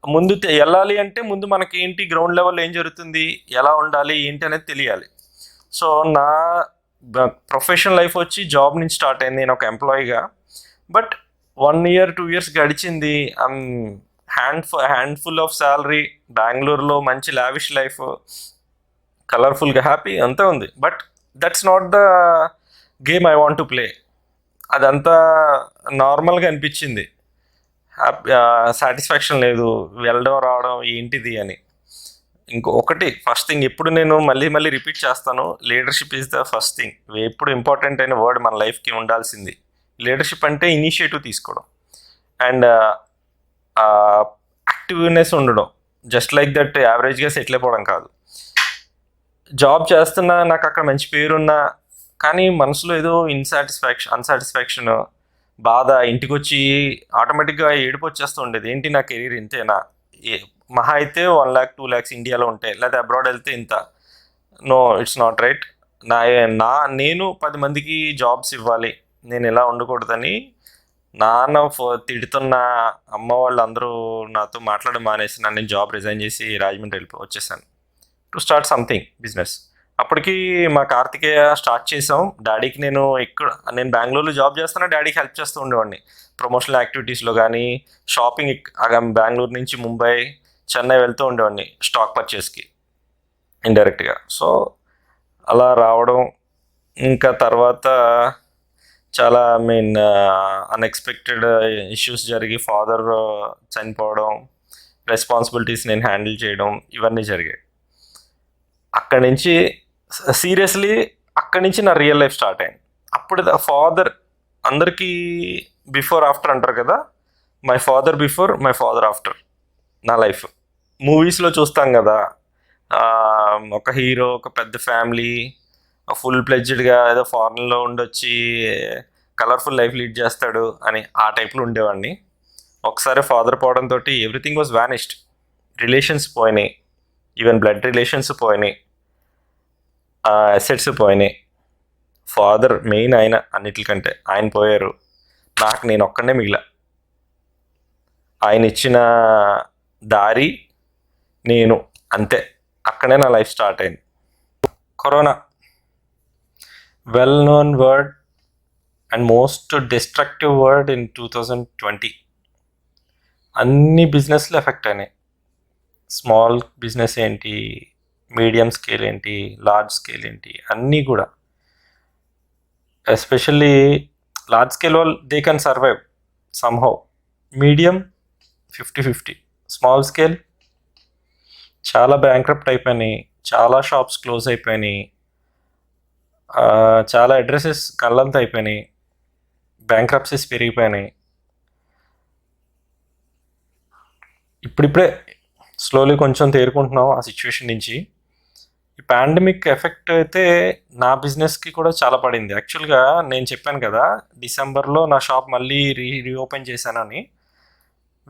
ముందు వెళ్ళాలి అంటే ముందు మనకి ఏంటి, గ్రౌండ్ లెవెల్ ఏం జరుగుతుంది, ఎలా ఉండాలి ఏంటి అనేది తెలియాలి. సో నా ప్రొఫెషనల్ లైఫ్ వచ్చి జాబ్ నుంచి స్టార్ట్ అయింది, నేను ఒక ఎంప్లాయీగా. బట్ 1 year 2 years గడిచింది. హ్యాండ్ఫుల్ ఆఫ్ శాలరీ, బెంగళూరులో మంచి లావిష్ లైఫ్, కలర్ఫుల్గా హ్యాపీ అంతా ఉంది. But that's not the game I want to play. అదంతా నార్మల్గా అనిపించింది, సాటిస్ఫాక్షన్ లేదు, వెళ్ళడం రావడం ఏంటిది అని. ఇంకొకటి ఫస్ట్ థింగ్ ఎప్పుడు నేను మళ్ళీ రిపీట్ చేస్తాను, leadership is the first thing. ఎప్పుడు ఇంపార్టెంట్ అయిన వర్డ్ మన లైఫ్కి ఉండాల్సింది. లీడర్షిప్ అంటే ఇనిషియేటివ్ తీసుకోవడం అండ్ యాక్టివ్నెస్ ఉండడం. జస్ట్ లైక్ దట్ యావరేజ్గా సెటిల్ అయిపోవడం కాదు. జాబ్ చేస్తున్నా, నాకు అక్కడ మంచి పేరున్నా, కానీ మనసులో ఏదో అన్సాటిస్ఫాక్షన్, బాధ, ఇంటికి వచ్చి ఆటోమేటిక్గా ఏడుపు వచ్చేస్తూ ఉండేది. ఏంటి నా కెరీర్ ఇంతేనా, మహా అయితే 1 lakh 2 lakhs ఇండియాలో ఉంటాయి, లేదా అబ్రాడ్ వెళ్తే ఇంత. No, it's not right. నా నా నేను 10 మందికి జాబ్స్ ఇవ్వాలి, నేను ఇలా ఉండకూడదని నాన్న తిడుతున్న అమ్మ వాళ్ళందరూ నాతో మాట్లాడడం మానేసి నేను జాబ్ రిజైన్ చేసి రాజమండ్రి వచ్చేసాను టు స్టార్ట్ సంథింగ్ బిజినెస్. అప్పటికి మా కార్తికేయ స్టార్ట్ చేసాం. డాడీకి నేను బెంగళూరులో జాబ్ చేస్తున్నా, డాడీకి హెల్ప్ చేస్తూ ఉండేవాడిని ప్రమోషనల్ యాక్టివిటీస్లో కానీ, షాపింగ్ బెంగళూరు నుంచి ముంబై, చెన్నై వెళ్తూ ఉండేవాడిని స్టాక్ పర్చేస్కి ఇండైరెక్ట్గా. సో అలా రావడం, ఇంకా తర్వాత చాలా అన్ఎక్స్పెక్టెడ్ ఇష్యూస్ జరిగి ఫాదర్ చనిపోవడం, రెస్పాన్సిబిలిటీస్ నేను హ్యాండిల్ చేయడం, ఇవన్నీ జరిగాయి. అక్కడి నుంచి సీరియస్లీ అక్కడి నుంచి నా రియల్ లైఫ్ స్టార్ట్ అయింది. అప్పుడు ఫాదర్, అందరికీ బిఫోర్ ఆఫ్టర్ అంటారు కదా, my father before, my father after నా లైఫ్. మూవీస్లో చూస్తాం కదా, ఒక హీరో, ఒక పెద్ద ఫ్యామిలీ, ఫుల్ ప్లెడ్జ్డ్గా ఏదో ఫారెన్లో ఉండొచ్చి కలర్ఫుల్ లైఫ్ లీడ్ చేస్తాడు అని, ఆ టైప్లో ఉండేవాడిని. ఒకసారి ఫాదర్ పోవడంతో ఎవ్రీథింగ్ వాజ్ వ్యానిష్డ్. రిలేషన్స్ పోయినాయి, ఈవెన్ బ్లడ్ రిలేషన్స్ పోయినాయి, అసెట్స్ పోయినాయి. ఫాదర్ మెయిన్, ఆయన అన్నిటికంటే ఆయన పోయారు, నాకు నేను ఒక్కడే మిగిలా. ఆయన ఇచ్చిన దారి నేను, అంతే. అక్కడే నా లైఫ్ స్టార్ట్ అయింది. Corona, well known word and most destructive word in 2020. అన్ని బిజినెస్లు ఎఫెక్ట్ అయినాయి. స్మాల్ బిజినెస్ ఏంటి, మీడియం స్కేల్ ఏంటి, లార్జ్ స్కేల్ ఏంటి, అన్నీ కూడా. ఎస్పెషల్లీ లార్జ్ స్కేల్ వాళ్ళు they can survive somehow, medium 50-50, small scale చాలా బ్యాంక్రప్ట్ అయిపోయినాయి, చాలా షాప్స్ క్లోజ్ అయిపోయినాయి, చాలా అడ్రసెస్ కళ్ళంతా అయిపోయినాయి, బ్యాంక్రప్సీస్ పెరిగిపోయినాయి. ఇప్పుడిప్పుడే స్లోలీ కొంచెం తేరుకుంటున్నాం ఆ సిచ్యువేషన్ నుంచి. ఈ పాండమిక్ ఎఫెక్ట్ అయితే నా బిజినెస్కి కూడా చాలా పడింది. యాక్చువల్గా నేను చెప్పాను కదా, డిసెంబర్లో నా షాప్ మళ్ళీ రీఓపెన్ చేశానని.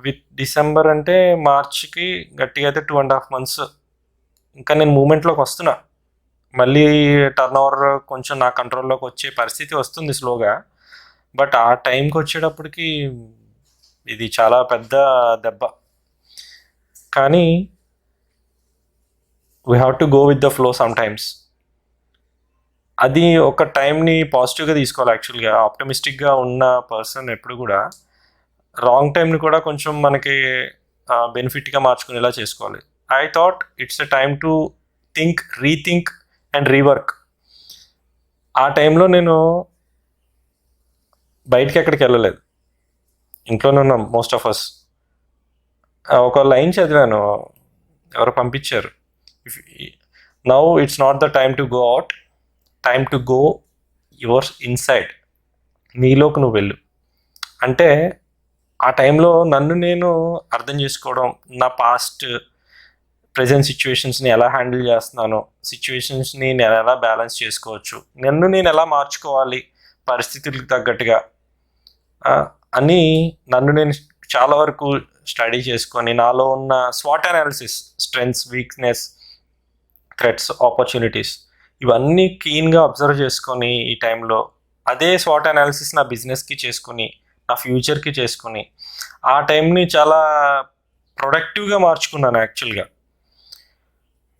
విత్ డిసెంబర్ అంటే మార్చ్కి గట్టిగా అయితే 2.5 months ఇంకా నేను మూమెంట్లోకి వస్తున్నా. మళ్ళీ టర్న్ ఓవర్ కొంచెం నా కంట్రోల్లోకి వచ్చే పరిస్థితి వస్తుంది స్లోగా. బట్ ఆ టైంకి వచ్చేటప్పటికి ఇది చాలా పెద్ద దెబ్బ. కానీ we have to go with the flow some times. అది ఒక టైంని పాజిటివ్గా తీసుకోవాలి. యాక్చువల్గా ఆప్టమిస్టిక్గా ఉన్న పర్సన్ ఎప్పుడు కూడా రాంగ్ టైంని కూడా కొంచెం మనకి బెనిఫిట్గా మార్చుకునేలా చేసుకోవాలి. I thought it's a time to think, rethink and rework. ఆ టైంలో నేను బయటికి ఎక్కడికి వెళ్ళలేదు, ఇంట్లోనే ఉన్నాం మోస్ట్ ఆఫ్ అస్. ఒక లైన్ చదివాను, ఎవరు పంపించారు, now it's not the time to go out, time to go your inside, నీలోకి నువ్వు వెళ్ళు. అంటే ఆ టైంలో నన్ను నేను అర్థం చేసుకోవడం, నా పాస్ట్ ప్రజెంట్ సిచ్యువేషన్స్ని ఎలా హ్యాండిల్ చేస్తున్నాను, సిచ్యువేషన్స్ని నేను ఎలా బ్యాలెన్స్ చేసుకోవచ్చు, నన్ను నేను ఎలా మార్చుకోవాలి పరిస్థితులకు తగ్గట్టుగా అని నన్ను నేను చాలా వరకు స్టడీ చేసుకొని, నాలో ఉన్న swat analysis, strengths, weakness, threats, opportunities, ఇవన్నీ క్లీన్గా అబ్జర్వ్ చేసుకొని ఈ టైంలో అదే స్వాట్ అనాలిసిస్ నా బిజినెస్కి చేసుకుని, నా ఫ్యూచర్కి చేసుకుని, ఆ టైంని చాలా ప్రొడక్టివ్గా మార్చుకున్నాను. యాక్చువల్గా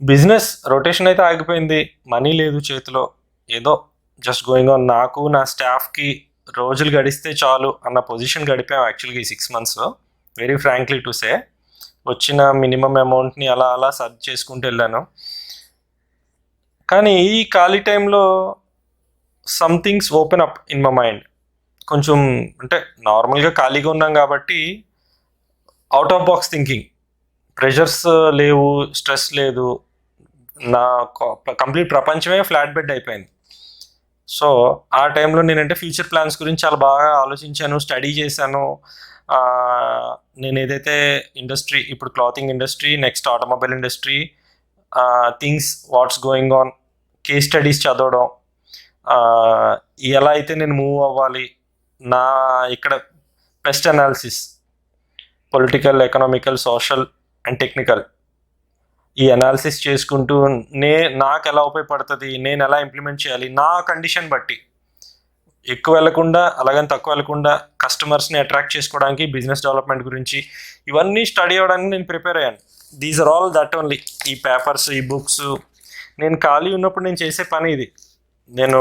బిజినెస్ రొటేషన్ అయితే ఆగిపోయింది, మనీ లేదు చేతిలో, ఏదో జస్ట్ గోయింగ్ ఆన్. నాకు నా స్టాఫ్కి రోజులు గడిస్తే చాలు అన్న పొజిషన్ గడిపాం యాక్చువల్గా ఈ 6 months. Very frankly to say, వచ్చిన మినిమం అమౌంట్ని అలా అలా సర్చ్ చేసుకుంటూ వెళ్ళాను. కానీ ఈ ఖాళీ టైంలో some things open up in my mind. కొంచెం అంటే నార్మల్గా ఖాళీగా ఉన్నాం కాబట్టి out of box thinking, pressures లేవు, స్ట్రెస్ లేదు, నా కంప్లీట్ ప్రపంచమే ఫ్లాట్ బెడ్ అయిపోయింది. సో ఆ టైంలో నేనంటే ఫ్యూచర్ ప్లాన్స్ గురించి చాలా బాగా ఆలోచించాను, స్టడీ చేశాను, నేను ఏదైతే ఇండస్ట్రీ, ఇప్పుడు clothing industry, next automobile industry, things what's going on, case studies చదవడం, ఎలా అయితే నేను మూవ్ అవ్వాలి, నా ఇక్కడ pest analysis, political, economical, social and technical, ఈ అనాలిసిస్ చేసుకుంటూ నాకు ఎలా ఉపయోగపడుతుంది, నేను ఎలా ఇంప్లిమెంట్ చేయాలి నా కండిషన్ బట్టి, ఎక్కువ వెళ్లకుండా అలాగని తక్కువ వెళ్లకుండా కస్టమర్స్ని అట్రాక్ట్ చేసుకోవడానికి, బిజినెస్ డెవలప్మెంట్ గురించి ఇవన్నీ స్టడీ అవ్వడానికి నేను ప్రిపేర్ అయ్యాను. These are all that only. ఈ పేపర్స్, ఈ బుక్స్, నేను ఖాళీ ఉన్నప్పుడు నేను చేసే పని ఇది. నేను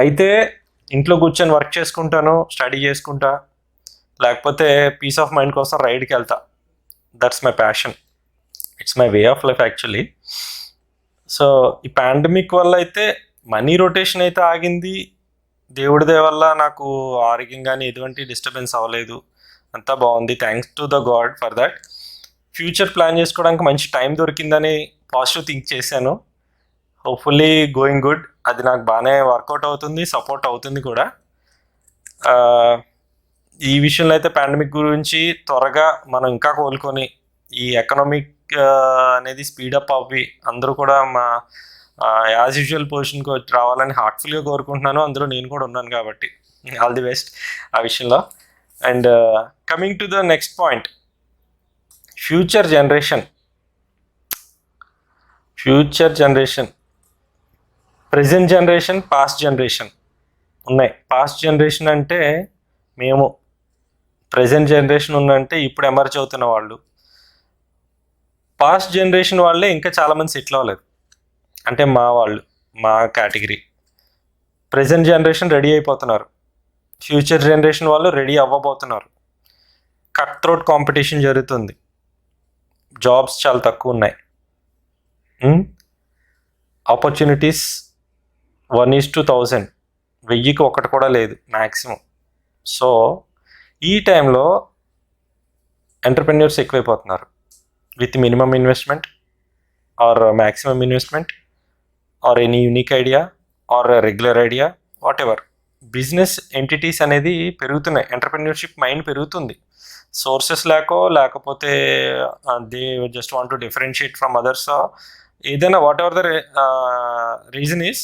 అయితే ఇంట్లో కూర్చొని వర్క్ చేసుకుంటాను, స్టడీ చేసుకుంటా, లేకపోతే పీస్ ఆఫ్ మైండ్ కోసం రైడ్కి వెళ్తా. That's my passion, it's my way of life actually. So ఈ పాండమిక్ వల్ల అయితే మనీ రొటేషన్ అయితే ఆగింది. దేవుడి దయ వల్ల నాకు ఆరోగ్యం కానీ ఎటువంటి డిస్టర్బెన్స్ అవ్వలేదు, అంతా బాగుంది. Thanks to the God for that. Future plan చేసుకోవడానికి మంచి టైం దొరికిందని పాజిటివ్ థింక్ చేశాను. Hopefully going good. అది నాకు బాగానే వర్కౌట్ అవుతుంది, సపోర్ట్ అవుతుంది కూడా. ఈ విషయంలో అయితే పాండమిక్ గురించి త్వరగా మనం ఇంకా కోలుకొని ఈ ఎకనామిక్ అనేది స్పీడప్ అవ్వి అందరూ కూడా మా యాజ్ యూజువల్ పొజిషన్కి రావాలని హార్ట్ఫుల్గా కోరుకుంటున్నాను. అందులో నేను కూడా ఉన్నాను కాబట్టి ఆల్ ది బెస్ట్ ఆ విషయంలో. And coming to the next point, future generation. Present generation, past generation ఉన్నాయి. పాస్ట్ జనరేషన్ అంటే మేము, ప్రెజెంట్ జనరేషన్ ఉందంటే ఇప్పుడు ఎమర్జ్ అవుతున్న వాళ్ళు. పాస్ట్ జనరేషన్ వాళ్ళే ఇంకా చాలామంది సెటిల్ అవ్వలేదు, అంటే మా వాళ్ళు, మా కేటగిరీ. ప్రెజెంట్ జనరేషన్ రెడీ అయిపోతున్నారు, ఫ్యూచర్ జనరేషన్ వాళ్ళు రెడీ అవ్వబోతున్నారు. కట్ త్రోట్ కాంపిటీషన్ జరుగుతుంది, జాబ్స్ చాలా తక్కువ ఉన్నాయి, ఆపర్చునిటీస్ 1:1000, 1000కి ఒకటి కూడా లేదు మ్యాక్సిమం. సో ఈ టైంలో ఎంటర్‌ప్రెన్యూర్స్ ఎక్కువైపోతున్నారు. With minimum investment or maximum investment or any unique idea or regular idea, whatever, business entities అనేది పెరుగుతున్నాయి. ఎంటర్‌ప్రెన్యూర్‌షిప్ మైండ్ పెరుగుతుంది. సోర్సెస్ లేకపోతే they just want to differentiate from others, ఏదైనా whatever the reason is,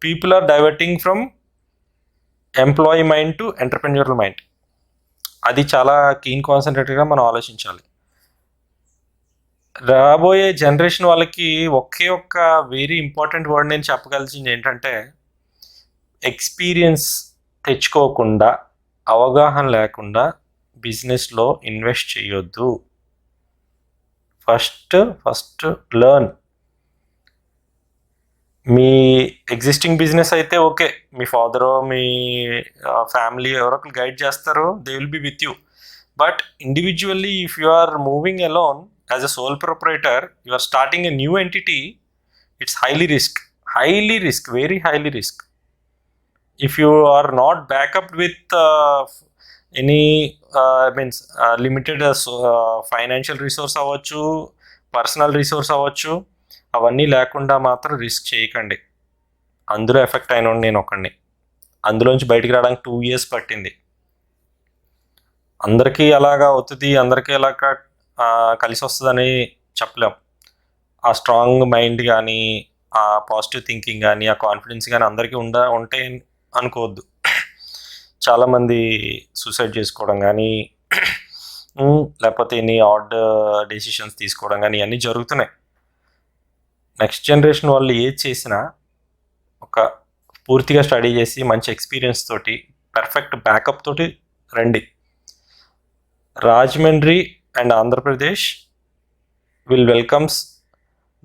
people are diverting from employee mind to entrepreneurial mind. అది చాలా keen కాన్సన్ట్రేటెడ్గా మనం ఆలోచించాలి. రాబోయే జనరేషన్ వాళ్ళకి ఒకే ఒక్క వెరీ ఇంపార్టెంట్ వర్డ్ నేను చెప్పగలిసింది ఏంటంటే, ఎక్స్పీరియన్స్ తెచ్చుకోకుండా, అవగాహన లేకుండా బిజినెస్లో ఇన్వెస్ట్ చేయొద్దు. First learn. మీ ఎగ్జిస్టింగ్ బిజినెస్ అయితే ఓకే, మీ ఫాదరో మీ ఫ్యామిలీ ఎవరో ఒకరు గైడ్ చేస్తారు, they will be with you. But individually if you are moving alone as a sole proprietor, you are starting a new entity, it's highly risk, very highly risk. If you are not backed with any limited financial resource అవ్వచ్చు, personal resource అవ్వచ్చు, అవన్నీ లేకుండా మాత్రం risk చేయకండి. అందులో effect అయిన నేను ఒకడిని. అందులోంచి బయటికి రావడానికి 2 years పట్టింది. అందరికీ అలాగా అవుతుంది, అందరికీ అలాగా కలిసి వస్తుందని చెప్పలేం. ఆ స్ట్రాంగ్ మైండ్ కానీ, ఆ పాజిటివ్ థింకింగ్ కానీ, ఆ కాన్ఫిడెన్స్ కానీ అందరికీ ఉంటే అనుకోవద్దు. చాలామంది సూసైడ్ చేసుకోవడం కానీ, లేకపోతే ఎన్ని ఆడ్ డెసిషన్స్ తీసుకోవడం కానీ ఇవన్నీ జరుగుతున్నాయి. నెక్స్ట్ జనరేషన్ వాళ్ళు ఏది చేసినా ఒక పూర్తిగా స్టడీ చేసి మంచి ఎక్స్పీరియన్స్ తోటి, పర్ఫెక్ట్ బ్యాకప్ తోటి రండి. Rajahmundry and Andhra Pradesh will welcomes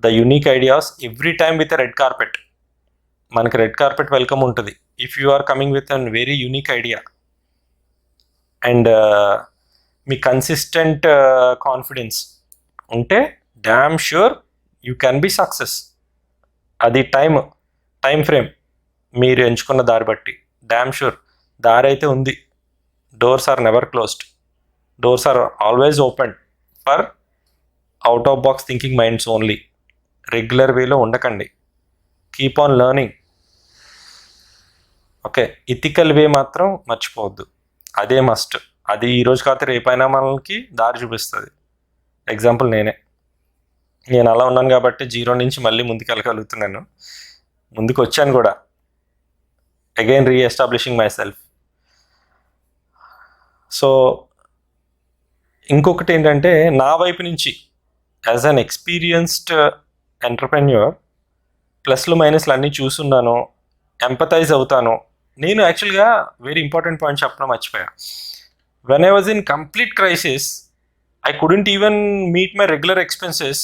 the unique ideas every time with red carpet. మనకి రెడ్ కార్పెట్ వెల్కమ్ ఉంటుంది if you are coming with an very unique idea and మీ కన్సిస్టెంట్ కాన్ఫిడెన్స్ ఉంటే damn sure you can be success. అది time frame మీరు ఎంచుకున్న దారి బట్టి. Damn sure దారి అయితే ఉంది. Doors are never closed, doors are always open for out of box thinking minds only. Regular వేలో ఉండకండి, keep on learning. Okay, ethical way మాత్రం మర్చిపోవద్దు. అదే మస్ట్. అది ఈరోజు కాకపోతే రేపైనా మనకి దారి చూపిస్తుంది. ఎగ్జాంపుల్ నేను అలా ఉన్నాను కాబట్టి జీరో నుంచి మళ్ళీ ముందుకు వెళ్ళగలుగుతున్నాను, ముందుకు వచ్చాను కూడా, అగైన్ రీఎస్టాబ్లిషింగ్ మై సెల్ఫ్. సో ఇంకొకటి ఏంటంటే, నా వైపు నుంచి యాజ్ అన్ ఎక్స్పీరియన్స్డ్ ఎంటర్ప్రెన్యూర్ ప్లస్లు మైనస్లు అన్నీ చూసున్నాను, ఎంపథైజ్ అవుతాను. నేను యాక్చువల్గా వెరీ ఇంపార్టెంట్ పాయింట్ చెప్పడం మర్చిపోయా. When I was in complete crisis, I couldn't even meet my regular expenses.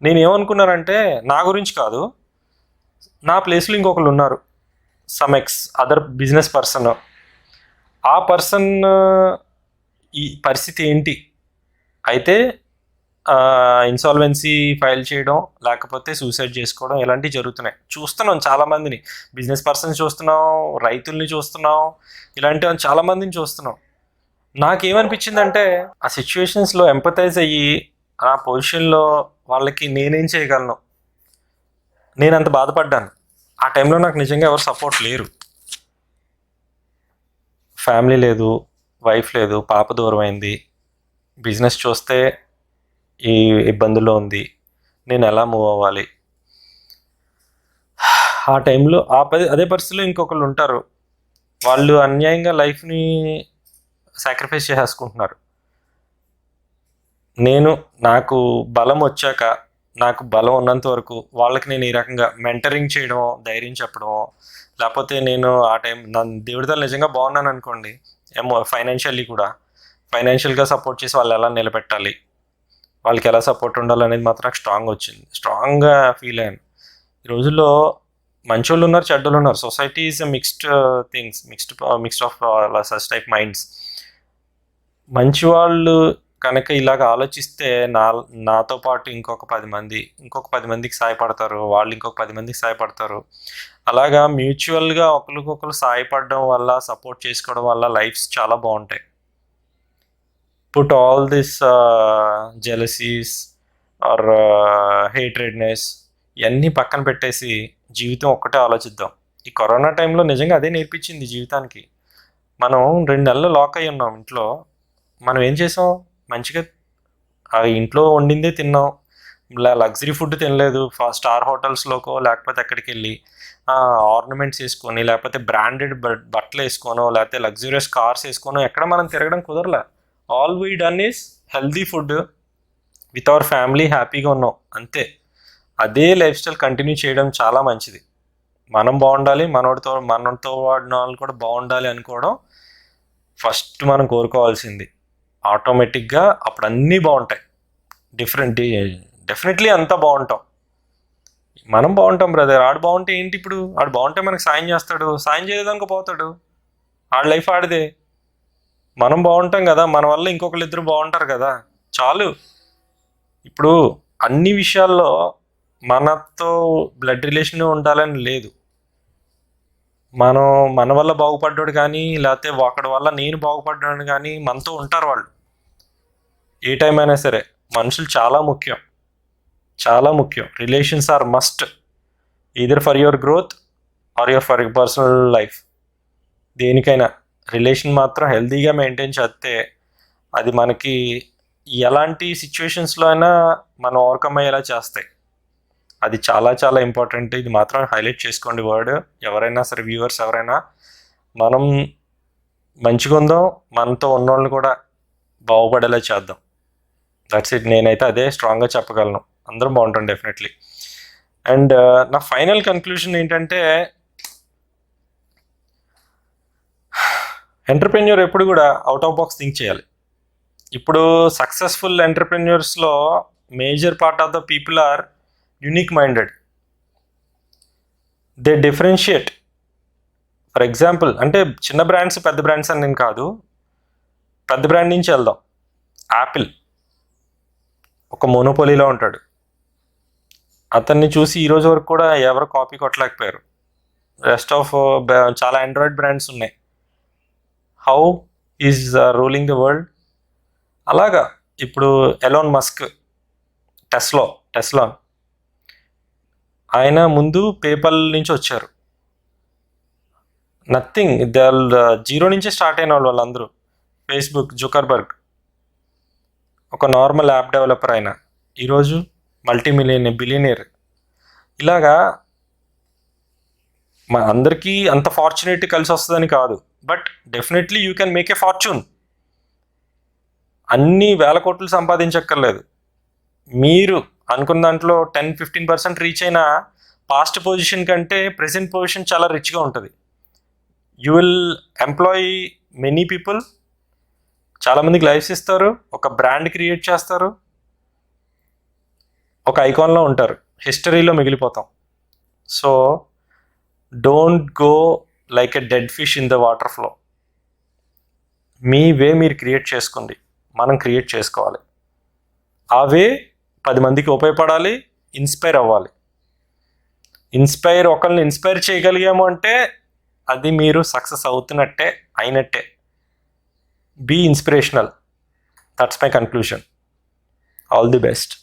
నేను ఏమనుకున్నానంటే, నా గురించి కాదు, నా ప్లేస్లో ఇంకొకరు ఉన్నారు, సమ్ అదర్ బిజినెస్ పర్సన్. ఆ పర్సన్ ఈ పరిస్థితి ఏంటి అయితే ఇన్సాల్వెన్సీ ఫైల్ చేయడం, లేకపోతే సూసైడ్ చేసుకోవడం, ఇలాంటివి జరుగుతున్నాయి. చూస్తున్నాం చాలామందిని, బిజినెస్ పర్సన్స్ చూస్తున్నాం, రైతుల్ని చూస్తున్నాం, ఇలాంటి చాలామందిని చూస్తున్నాం. నాకేమనిపించిందంటే, ఆ సిచ్యువేషన్స్లో ఎంపథైజ్ అయ్యి ఆ పొజిషన్లో వాళ్ళకి నేనేం చేయగలను, నేను అంత బాధపడ్డాను. ఆ టైంలో నాకు నిజంగా ఎవరు సపోర్ట్ లేరు. ఫ్యామిలీ లేదు, వైఫ్ లేదు, పాప దూరం అయింది, బిజినెస్ చూస్తే ఈ ఇబ్బందుల్లో ఉంది, నేను ఎలా మూవ్ అవ్వాలి. ఆ టైంలో అదే పరిస్థితిలో ఇంకొకళ్ళు ఉంటారు, వాళ్ళు అన్యాయంగా లైఫ్ని సాక్రిఫైస్ చేసేసుకుంటున్నారు. నాకు బలం వచ్చాక, నాకు బలం ఉన్నంత వరకు వాళ్ళకి నేను ఈ రకంగా మెంటరింగ్ చేయడం, ధైర్యం చెప్పడం, లేకపోతే నేను ఆ టైం దేవుడితో నిజంగా బాగున్నాను అనుకోండి, ఫైనాన్షియల్గా సపోర్ట్ చేసి వాళ్ళు ఎలా నిలబెట్టాలి, వాళ్ళకి ఎలా సపోర్ట్ ఉండాలి అనేది మాత్రం నాకు స్ట్రాంగ్గా ఫీల్ అయ్యాను. ఈ రోజుల్లో మంచోళ్ళు ఉన్నారు, చెడ్డోళ్ళు ఉన్నారు. Society is mixed things, mixed of such type minds. మంచి వాళ్ళు కనుక ఇలాగ ఆలోచిస్తే నాతో పాటు ఇంకొక 10 మందికి సాయపడతారు, వాళ్ళు ఇంకొక 10 మందికి సాయపడతారు. అలాగా మ్యూచువల్గా ఒకరికొకరు సాయపడడం వల్ల, సపోర్ట్ చేసుకోవడం వల్ల లైఫ్స్ చాలా బాగుంటాయి. Put all this jealousies or hatredness ఇవన్నీ పక్కన పెట్టేసి జీవితం ఒక్కటే ఆలోచిద్దాం. ఈ కరోనా టైంలో నిజంగా అదే నేర్పించింది జీవితానికి. మనం 2 నెలలు లాక్ అయి ఉన్నాం ఇంట్లో. మనం ఏం చేసాం, మంచిగా ఆ ఇంట్లో వండిందే తిన్నాం, లగ్జరీ ఫుడ్ తినలేదు. స్టార్ హోటల్స్లోకో లేకపోతే ఎక్కడికి వెళ్ళి ఆర్నమెంట్స్ వేసుకొని, లేకపోతే బ్రాండెడ్ బట్టలు వేసుకోనో, లేకపోతే లగ్జరియస్ కార్స్ వేసుకోనో ఎక్కడ మనం తిరగడం కుదరలే. All we done is healthy food with our family, హ్యాపీగా ఉన్నాం అంతే. అదే లైఫ్ స్టైల్ కంటిన్యూ చేయడం చాలా మంచిది. మనం బాగుండాలి, మనతో వాడిన వాళ్ళు కూడా బాగుండాలి అనుకోవడం ఫస్ట్ మనం కోరుకోవాల్సింది. ఆటోమేటిక్గా అప్పుడు అన్నీ బాగుంటాయి. డెఫినెట్లీ అంతా బాగుంటాం. మనం బాగుంటాం బ్రదర్. ఆడు బాగుంటే ఏంటి, ఇప్పుడు ఆడు బాగుంటే మనకు సాయం చేస్తాడు, సాయం చేయడానికి పోతాడు, ఆడ లైఫ్ ఆడిదే. మనం బాగుంటాం కదా, మన వల్ల ఇంకొకరు ఇద్దరు బాగుంటారు కదా, చాలు. ఇప్పుడు అన్ని విషయాల్లో మనతో బ్లడ్ రిలేషన్ ఉండాలని లేదు. మన వల్ల బాగుపడ్డాడు కానీ, లేకపోతే ఒకడి వల్ల నేను బాగుపడ్డాను కానీ మనతో ఉంటారు వాళ్ళు ఏ టైం అయినా సరే. మనుషులు చాలా ముఖ్యం, చాలా ముఖ్యం. Relations are must, either for your growth or for your personal life. దేనికైనా రిలేషన్ మాత్రం హెల్తీగా మెయింటైన్ చేస్తే అది మనకి ఎలాంటి సిచ్యువేషన్స్లో అయినా మనం ఓవర్కమ్ అయ్యేలా చేస్తాయి. అది చాలా చాలా ఇంపార్టెంట్. ఇది మాత్రం హైలైట్ చేసుకోండి వర్డ్. ఎవరైనా సరే, వ్యూవర్స్ ఎవరైనా, మనం మంచిగా ఉందాం, మనతో ఉన్నోళ్ళని కూడా బాగుపడేలా చేద్దాం. That's it. నేనైతే అదే స్ట్రాంగ్గా చెప్పగలను. అందరం బాగుంటాం డెఫినెట్లీ. అండ్ నా ఫైనల్ కన్క్లూషన్ ఏంటంటే, ఎంటర్ప్రెన్యూర్ ఎప్పుడు కూడా అవుట్ ఆఫ్ బాక్స్ థింక్ చేయాలి. ఇప్పుడు సక్సెస్ఫుల్ ఎంటర్ప్రెన్యూర్స్లో major part of the people are unique minded. They differentiate. For example, అంటే చిన్న బ్రాండ్స్ పెద్ద బ్రాండ్స్ అని నేను కాదు, పెద్ద బ్రాండ్ నుంచి వెళ్దాం. యాపిల్ ఒక మోనోపోలీలో ఉంటాడు. అతన్ని చూసి ఈరోజు వరకు కూడా ఎవరు కాపీ కొట్టలేకపోయారు. రెస్ట్ ఆఫ్ చాలా ఆండ్రాయిడ్ బ్రాండ్స్ ఉన్నాయి. How is ruling the world. అలాగా ఇప్పుడు ఎలాన్ మస్క్, టెస్లా ఆయన ముందు పేపల్ నుంచి వచ్చారు. నథింగ్, జీరో నుంచే స్టార్ట్ అయిన వాళ్ళందరూ. ఫేస్బుక్ జుకర్బర్గ్ ఒక నార్మల్ యాప్ డెవలపర్ అయినా ఈరోజు బిలియనియర్. ఇలాగా అందరికీ అంత ఫార్చునేట్ కలిసి వస్తుందని కాదు, but definitely you can make a fortune. అన్ని వేల కోట్లు సంపాదించక్కర్లేదు. మీరు అనుకున్న దాంట్లో 10-15% రీచ్ అయిన పాస్ట్ పొజిషన్ కంటే ప్రెసెంట్ పొజిషన్ చాలా రిచ్గా ఉంటుంది. You will employ many people, చాలామందికి లైఫ్స్ ఇస్తారు, ఒక బ్రాండ్ క్రియేట్ చేస్తారు, ఒక ఐకాన్లో ఉంటారు, హిస్టరీలో మిగిలిపోతాం. So don't go like a dead fish in the water flow. మీ వే మీరు క్రియేట్ చేసుకోండి, మనం క్రియేట్ చేసుకోవాలి. ఆ వే 10 మందికి ఉపయోగపడాలి, ఇన్స్పైర్ అవ్వాలి. ఒకరిని ఇన్స్పైర్ చేయగలిగాము అంటే అది మీరు సక్సెస్ అయినట్టే. Be inspirational. That's my conclusion. All the best.